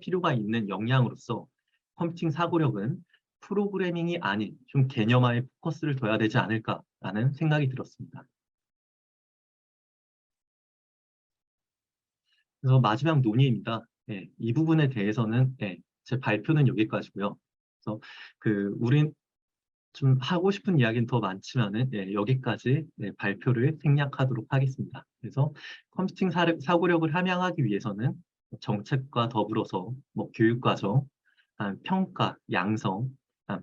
필요가 있는 역량으로서 컴퓨팅 사고력은 프로그래밍이 아닌 좀 개념화에 포커스를 둬야 되지 않을까라는 생각이 들었습니다. 그래서 마지막 논의입니다. 이 부분에 대해서는 제 발표는 여기까지고요. 그래서 우린 좀 하고 싶은 이야기는 더 많지만은 여기까지 발표를 생략하도록 하겠습니다. 그래서 컴퓨팅 사고력을 함양하기 위해서는 정책과 더불어서 뭐 교육과정, 평가, 양성,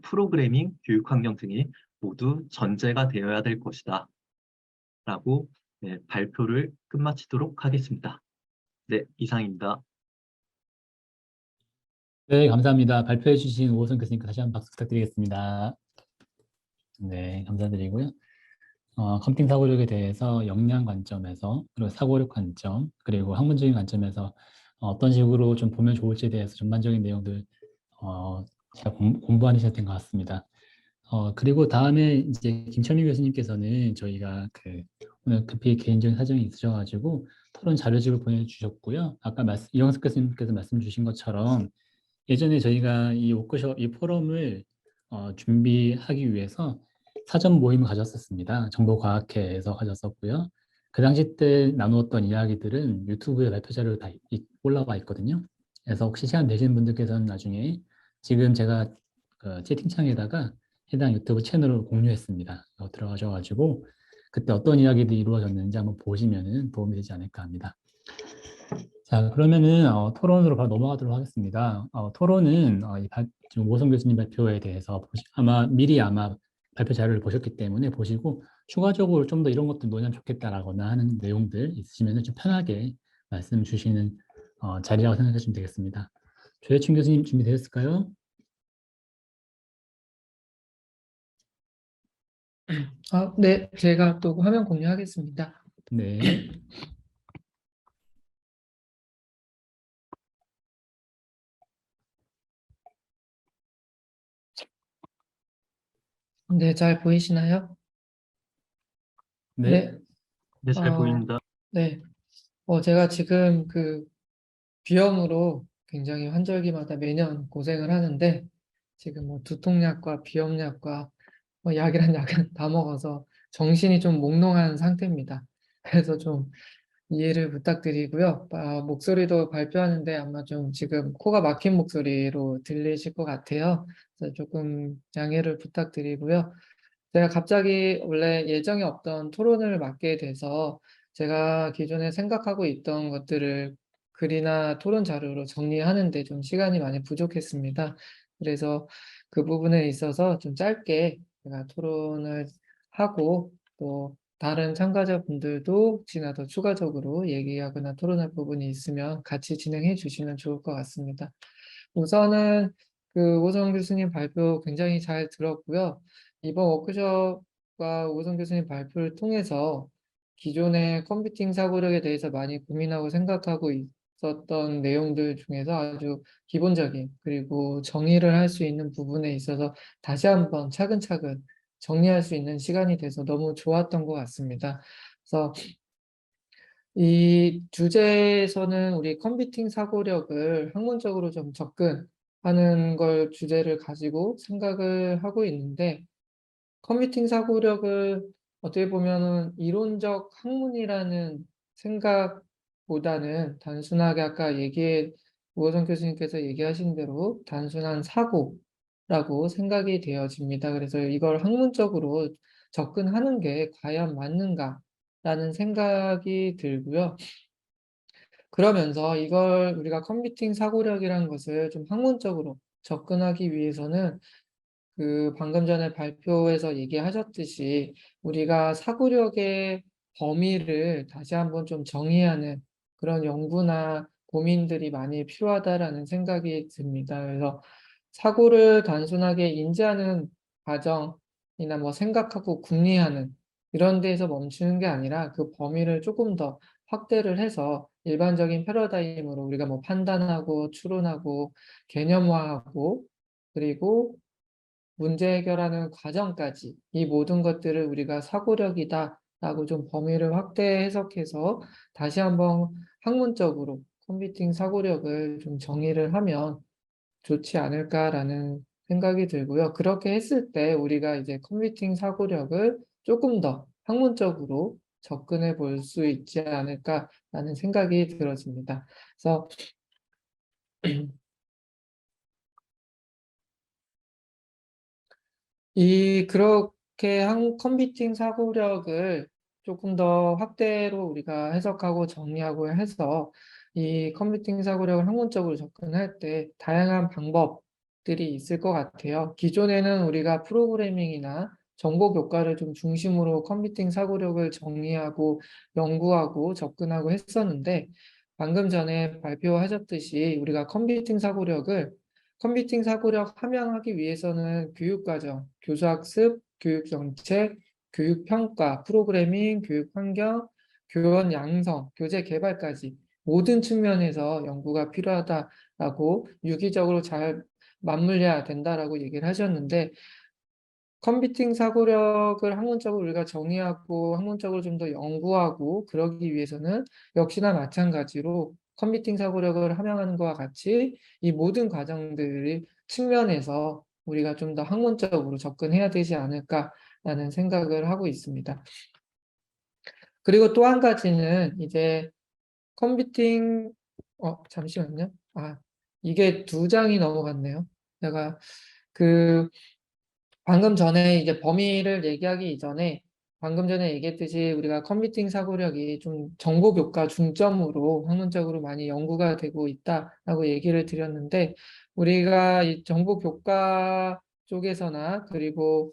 프로그래밍, 교육환경 등이 모두 전제가 되어야 될 것이다. 라고 네, 발표를 끝마치도록 하겠습니다. 네, 이상입니다. 네, 감사합니다. 발표해 주신 오호선 교수님께 다시 한번 박수 부탁드리겠습니다. 네, 감사드리고요. 컴퓨팅 사고력에 대해서 역량 관점에서, 그리고 사고력 관점, 그리고 학문적인 관점에서 어떤 식으로 좀 보면 좋을지에 대해서 전반적인 내용들 잘 공부하셔야 된 것 같습니다. 그리고 다음에 이제 김철민 교수님께서는 저희가 오늘 급히 개인적인 사정이 있으셔가지고 토론 자료집을 보내주셨고요. 아까 이영석 교수님께서 말씀 주신 것처럼 예전에 저희가 이 워크숍, 이 포럼을 준비하기 위해서 사전 모임을 가졌었습니다. 정보과학회에서 가졌었고요. 그 당시 때 나누었던 이야기들은 유튜브에 발표 자료로 다 올라와 있거든요. 그래서 혹시 시간 되시는 분들께서는 나중에 지금 제가 채팅창에다가 해당 유튜브 채널을 공유했습니다. 들어가셔가지고 그때 어떤 이야기들이 이루어졌는지 한번 보시면은 도움이 되지 않을까 합니다. 자, 그러면은 토론으로 바로 넘어가도록 하겠습니다. 토론은 지금 오성 교수님 발표에 대해서 아마 발표 자료를 보셨기 때문에 보시고 추가적으로 좀 더 이런 것도 논의하면 좋겠다라거나 하는 내용들 있으시면 좀 편하게 말씀 주시는 자리라고 생각하시면 되겠습니다. 조혜춘 교수님 준비되셨을까요? 네, 제가 또 화면 공유하겠습니다. 네. 네, 잘 보이시나요? 네. 네, 네, 잘 어, 보입니다. 네. 제가 지금 비염으로 굉장히 환절기마다 매년 고생을 하는데 지금 뭐 두통약과 비염약과 약이란 약은 다 먹어서 정신이 좀 몽롱한 상태입니다. 그래서 좀 이해를 부탁드리고요. 목소리도 발표하는데 아마 좀 지금 코가 막힌 목소리로 들리실 것 같아요. 그래서 조금 양해를 부탁드리고요. 제가 갑자기 원래 예정이 없던 토론을 맡게 돼서 제가 기존에 생각하고 있던 것들을 글이나 토론 자료로 정리하는 데 좀 시간이 많이 부족했습니다. 그래서 그 부분에 있어서 좀 짧게 제가 토론을 하고 또 다른 참가자분들도 혹시나 더 추가적으로 얘기하거나 토론할 부분이 있으면 같이 진행해 주시면 좋을 것 같습니다. 우선은 오성 교수님 발표 굉장히 잘 들었고요. 이번 워크숍과 오성 교수님 발표를 통해서 기존의 컴퓨팅 사고력에 대해서 많이 고민하고 생각하고 있었던 내용들 중에서 아주 기본적인 그리고 정의를 할 수 있는 부분에 있어서 다시 한번 차근차근 정리할 수 있는 시간이 돼서 너무 좋았던 것 같습니다. 그래서 이 주제에서는 우리 컴퓨팅 사고력을 학문적으로 좀 접근하는 걸 주제를 가지고 생각을 하고 있는데 컴퓨팅 사고력을 어떻게 보면은 이론적 학문이라는 생각보다는 단순하게 아까 우호성 교수님께서 얘기하신 대로 단순한 사고라고 생각이 되어집니다. 그래서 이걸 학문적으로 접근하는 게 과연 맞는가라는 생각이 들고요. 그러면서 이걸 우리가 컴퓨팅 사고력이라는 것을 좀 학문적으로 접근하기 위해서는 방금 전에 발표에서 얘기하셨듯이 우리가 사고력의 범위를 다시 한번 좀 정의하는 그런 연구나 고민들이 많이 필요하다라는 생각이 듭니다. 그래서 사고를 단순하게 인지하는 과정이나 뭐 생각하고 궁리하는 이런 데에서 멈추는 게 아니라 그 범위를 조금 더 확대를 해서 일반적인 패러다임으로 우리가 뭐 판단하고 추론하고 개념화하고 그리고 문제 해결하는 과정까지 이 모든 것들을 우리가 사고력이다라고 좀 범위를 확대 해석해서 다시 한번 학문적으로 컴퓨팅 사고력을 좀 정의를 하면 좋지 않을까라는 생각이 들고요. 그렇게 했을 때 우리가 이제 컴퓨팅 사고력을 조금 더 학문적으로 접근해 볼 수 있지 않을까라는 생각이 들어집니다. 그래서 그렇게 컴퓨팅 사고력을 조금 더 확대로 우리가 해석하고 정리하고 해서 이 컴퓨팅 사고력을 학문적으로 접근할 때 다양한 방법들이 있을 것 같아요. 기존에는 우리가 프로그래밍이나 정보 교과를 좀 중심으로 컴퓨팅 사고력을 정의하고 연구하고 접근하고 했었는데 방금 전에 발표하셨듯이 우리가 컴퓨팅 사고력 함양하기 위해서는 교육과정, 교수학습, 교육정책, 교육평가, 프로그래밍, 교육환경, 교원 양성, 교재 개발까지 모든 측면에서 연구가 필요하다라고 유기적으로 잘 맞물려야 된다라고 얘기를 하셨는데 컴퓨팅 사고력을 학문적으로 우리가 정의하고 학문적으로 좀 더 연구하고 그러기 위해서는 역시나 마찬가지로 컴퓨팅 사고력을 함양하는 것과 같이 이 모든 과정들이 측면에서 우리가 좀 더 학문적으로 접근해야 되지 않을까라는 생각을 하고 있습니다. 그리고 또 한 가지는 이제 컴퓨팅 잠시만요. 이게 2장이 넘어갔네요. 제가 그 방금 전에 이제 범위를 얘기하기 이전에 방금 전에 얘기했듯이 우리가 컴퓨팅 사고력이 좀 정보 교과 중점으로 학문적으로 많이 연구가 되고 있다라고 얘기를 드렸는데 우리가 이 정보 교과 쪽에서나 그리고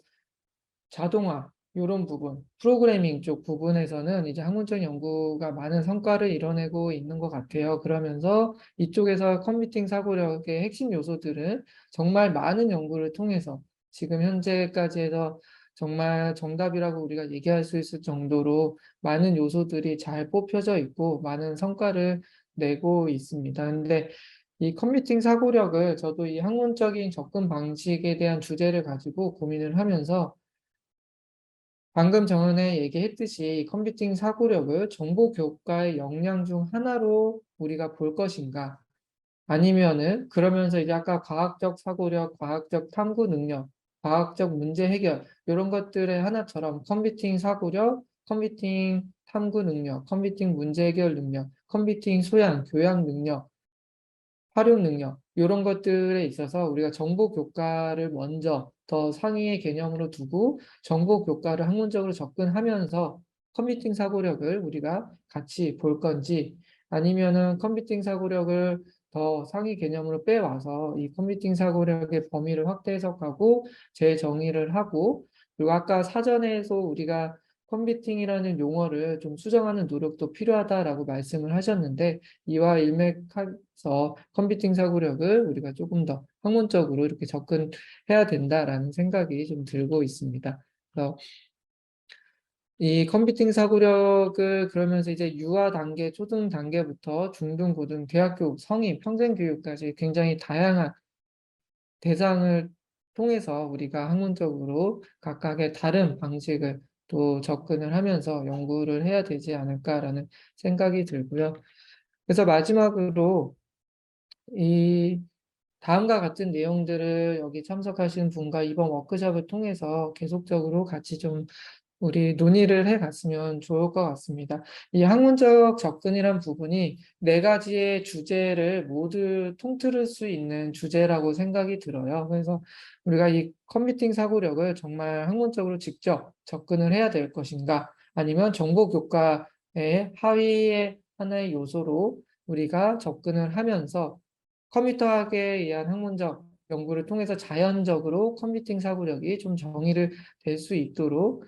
자동화 이런 부분, 프로그래밍 쪽 부분에서는 이제 학문적 연구가 많은 성과를 이뤄내고 있는 것 같아요. 그러면서 이쪽에서 컴퓨팅 사고력의 핵심 요소들은 정말 많은 연구를 통해서 지금 현재까지 해서 정말 정답이라고 우리가 얘기할 수 있을 정도로 많은 요소들이 잘 뽑혀져 있고 많은 성과를 내고 있습니다. 근데 이 컴퓨팅 사고력을 저도 이 학문적인 접근 방식에 대한 주제를 가지고 고민을 하면서 방금 전에 얘기했듯이 컴퓨팅 사고력을 정보 교과의 역량 중 하나로 우리가 볼 것인가 아니면은 그러면서 이제 아까 과학적 사고력, 과학적 탐구 능력, 과학적 문제 해결 이런 것들의 하나처럼 컴퓨팅 사고력, 컴퓨팅 탐구 능력, 컴퓨팅 문제 해결 능력, 컴퓨팅 소양, 교양 능력 활용 능력 이런 것들에 있어서 우리가 정보 교과를 먼저 더 상위의 개념으로 두고 정보 교과를 학문적으로 접근하면서 컴퓨팅 사고력을 우리가 같이 볼 건지 아니면은 컴퓨팅 사고력을 더 상위 개념으로 빼와서 이 컴퓨팅 사고력의 범위를 확대 해석하고 재정의를 하고 그리고 아까 사전에서 우리가 컴퓨팅이라는 용어를 좀 수정하는 노력도 필요하다라고 말씀을 하셨는데 이와 일맥해서 컴퓨팅 사고력을 우리가 조금 더 학문적으로 이렇게 접근해야 된다라는 생각이 좀 들고 있습니다. 그래서 이 컴퓨팅 사고력을 그러면서 이제 유아 단계, 초등 단계부터 중등, 고등, 대학교, 성인, 평생 교육까지 굉장히 다양한 대상을 통해서 우리가 학문적으로 각각의 다른 방식을 또 접근을 하면서 연구를 해야 되지 않을까라는 생각이 들고요. 그래서 마지막으로 이 다음과 같은 내용들을 여기 참석하신 분과 이번 워크숍을 통해서 계속적으로 같이 좀 우리 논의를 해갔으면 좋을 것 같습니다. 이 학문적 접근이란 부분이 4가지의 주제를 모두 통틀을 수 있는 주제라고 생각이 들어요. 그래서 우리가 이 컴퓨팅 사고력을 정말 학문적으로 직접 접근을 해야 될 것인가 아니면 정보 교과의 하위의 하나의 요소로 우리가 접근을 하면서 컴퓨터학에 의한 학문적 연구를 통해서 자연적으로 컴퓨팅 사고력이 좀 정의를 될 수 있도록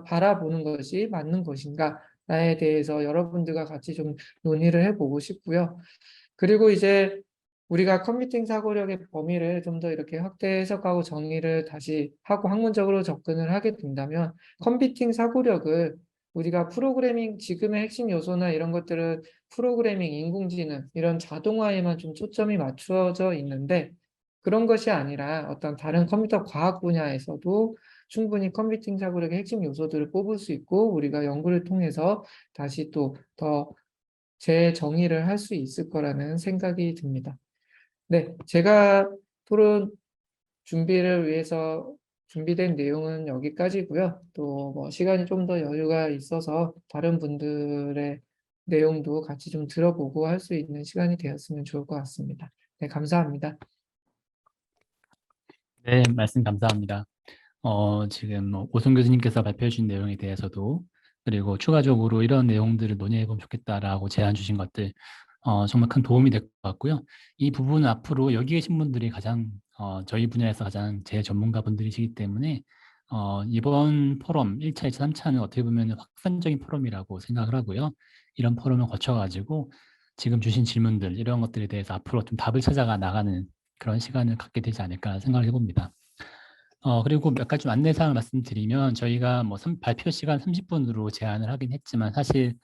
바라보는 것이 맞는 것인가에 대해서 여러분들과 같이 좀 논의를 해보고 싶고요. 그리고 이제 우리가 컴퓨팅 사고력의 범위를 좀 더 이렇게 확대 해석하고 정의를 다시 하고 학문적으로 접근을 하게 된다면 컴퓨팅 사고력을 우리가 프로그래밍 지금의 핵심 요소나 이런 것들은 프로그래밍, 인공지능 이런 자동화에만 좀 초점이 맞추어져 있는데 그런 것이 아니라 어떤 다른 컴퓨터 과학 분야에서도 충분히 컴퓨팅 사고력의 핵심 요소들을 뽑을 수 있고 우리가 연구를 통해서 다시 또 더 재정의를 할 수 있을 거라는 생각이 듭니다. 네, 제가 토론 준비를 위해서 준비된 내용은 여기까지고요. 또 뭐 시간이 좀 더 여유가 있어서 다른 분들의 내용도 같이 좀 들어보고 할 수 있는 시간이 되었으면 좋을 것 같습니다. 네, 감사합니다. 네, 말씀 감사합니다. 지금 오승 교수님께서 발표해 주신 내용에 대해서도 그리고 추가적으로 이런 내용들을 논의해 보면 좋겠다라고 제안 주신 것들 정말 큰 도움이 될 것 같고요. 이 부분은 앞으로 여기 계신 분들이 가장 저희 분야에서 가장 제 전문가분들이시기 때문에 이번 포럼 1차, 2차, 3차는 어떻게 보면 확산적인 포럼이라고 생각을 하고요. 이런 포럼을 거쳐가지고 지금 주신 질문들 이런 것들에 대해서 앞으로 좀 답을 찾아가 나가는 그런 시간을 갖게 되지 않을까 생각을 해봅니다. 그리고 몇 가지 좀 안내사항을 말씀드리면 저희가 뭐 발표 시간 30분으로 제한을 하긴 했지만 사실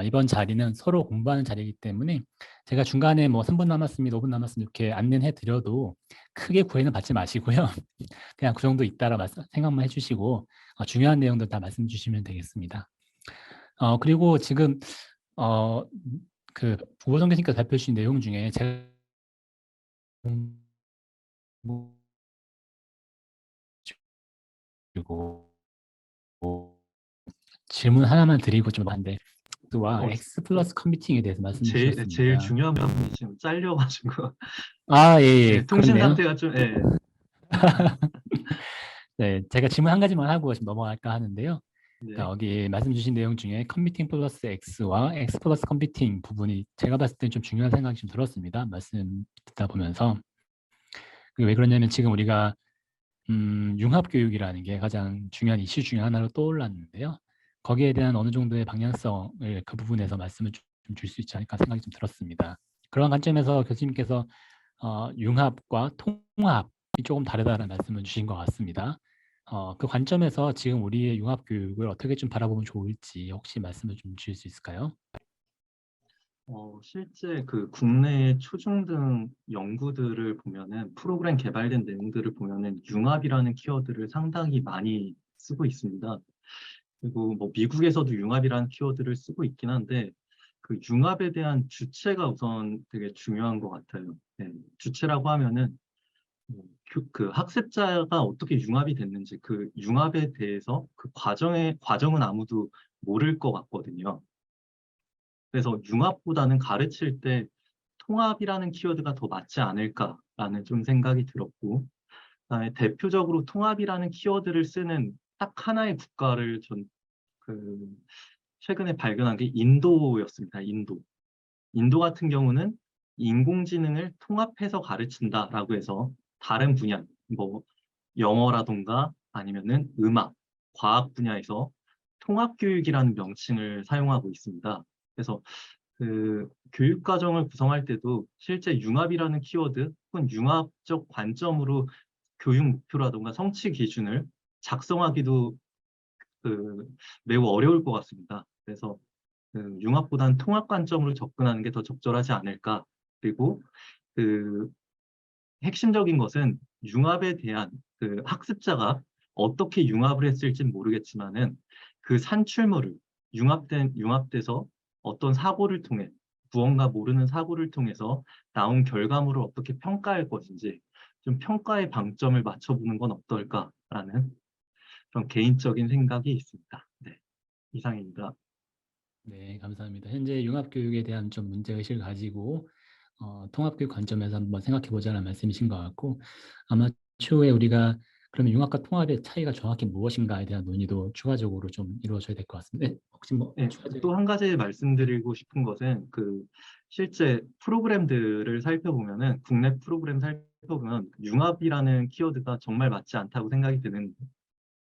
이번 자리는 서로 공부하는 자리이기 때문에 제가 중간에 뭐 3분 남았습니다, 5분 남았습니다 이렇게 안내해 드려도 크게 구애는 받지 마시고요. 그냥 그 정도 있다라 생각만 해주시고 중요한 내용들 다 말씀 주시면 되겠습니다. 그리고 지금 그 우호정 교수님께서 발표해 주신 내용 중에 제가 그리고 질문 하나만 드리고 좀 한데 와 어, X 플러스 컴퓨팅에 대해서 말씀 제일 주셨습니다. 중요한 부분이 지금 잘려가지고 예, 네, 통신 그렇네요. 상태가 좀 네, 제가 질문 한 가지만 하고 좀 넘어갈까 하는데요. 네. 그러니까 여기 말씀 주신 내용 중에 컴퓨팅 플러스 X와 X 플러스 컴퓨팅 부분이 제가 봤을 때 좀 중요한 생각이 좀 들었습니다. 말씀 듣다 보면서. 그게 왜 그러냐면 지금 우리가 융합교육이라는 게 가장 중요한 이슈 중에 하나로 떠올랐는데요. 거기에 대한 어느 정도의 방향성을 그 부분에서 말씀을 좀 줄 수 있지 않을까 생각이 좀 들었습니다. 그런 관점에서 교수님께서 융합과 통합이 조금 다르다는 말씀을 주신 것 같습니다. 그 관점에서 지금 우리의 융합교육을 어떻게 좀 바라보면 좋을지 혹시 말씀을 좀 주실 수 있을까요? 실제 그 국내 초중등 연구들을 보면은 프로그램 개발된 내용들을 보면은 융합이라는 키워드를 상당히 많이 쓰고 있습니다. 그리고 뭐 미국에서도 융합이라는 키워드를 쓰고 있긴 한데 그 융합에 대한 주체가 우선 되게 중요한 것 같아요. 네, 주체라고 하면은 그 학습자가 어떻게 융합이 됐는지 그 융합에 대해서 그 과정은 아무도 모를 것 같거든요. 그래서 융합보다는 가르칠 때 통합이라는 키워드가 더 맞지 않을까라는 좀 생각이 들었고, 그다음에 대표적으로 통합이라는 키워드를 쓰는 딱 하나의 국가를 그 최근에 발견한 게 인도였습니다. 인도 같은 경우는 인공지능을 통합해서 가르친다라고 해서 다른 분야, 뭐 영어라던가 아니면은 음악, 과학 분야에서 통합교육이라는 명칭을 사용하고 있습니다. 그래서 그 교육 과정을 구성할 때도 실제 융합이라는 키워드 혹은 융합적 관점으로 교육 목표라든가 성취 기준을 작성하기도 그 매우 어려울 것 같습니다. 그래서 그 융합보다는 통합 관점으로 접근하는 게 더 적절하지 않을까. 그리고 그 핵심적인 것은 융합에 대한 그 학습자가 어떻게 융합을 했을지는 모르겠지만은 그 산출물을 융합돼서 어떤 사고를 통해 무언가 모르는 사고를 통해서 나온 결과물을 어떻게 평가할 것인지 좀 평가의 방점을 맞춰보는 건 어떨까라는 그런 개인적인 생각이 있습니다. 네, 이상입니다. 네, 감사합니다. 현재 융합교육에 대한 좀 문제의식을 가지고 통합교육 관점에서 한번 생각해 보자는 말씀이신 것 같고 아마 추후에 우리가 그러면 융합과 통합의 차이가 정확히 무엇인가에 대한 논의도 추가적으로 좀 이루어져야 될 것 같습니다. 네, 혹시 뭐 네, 또 한 가지 말씀드리고 싶은 것은 그 실제 프로그램들을 살펴보면은 국내 프로그램 살펴보면 융합이라는 키워드가 정말 맞지 않다고 생각이 드는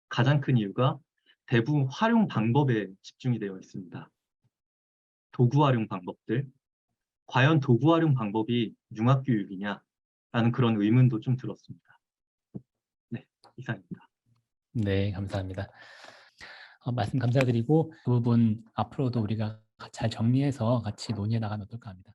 가장 큰 이유가 대부분 활용 방법에 집중이 되어 있습니다. 도구 활용 방법들. 과연 도구 활용 방법이 융합 교육이냐라는 그런 의문도 좀 들었습니다. 네, 이상입니다. 네, 감사합니다. 말씀 감사드리고 그 부분 앞으로도 우리가 잘 정리해서 같이 논의해 나가면 어떨까 합니다.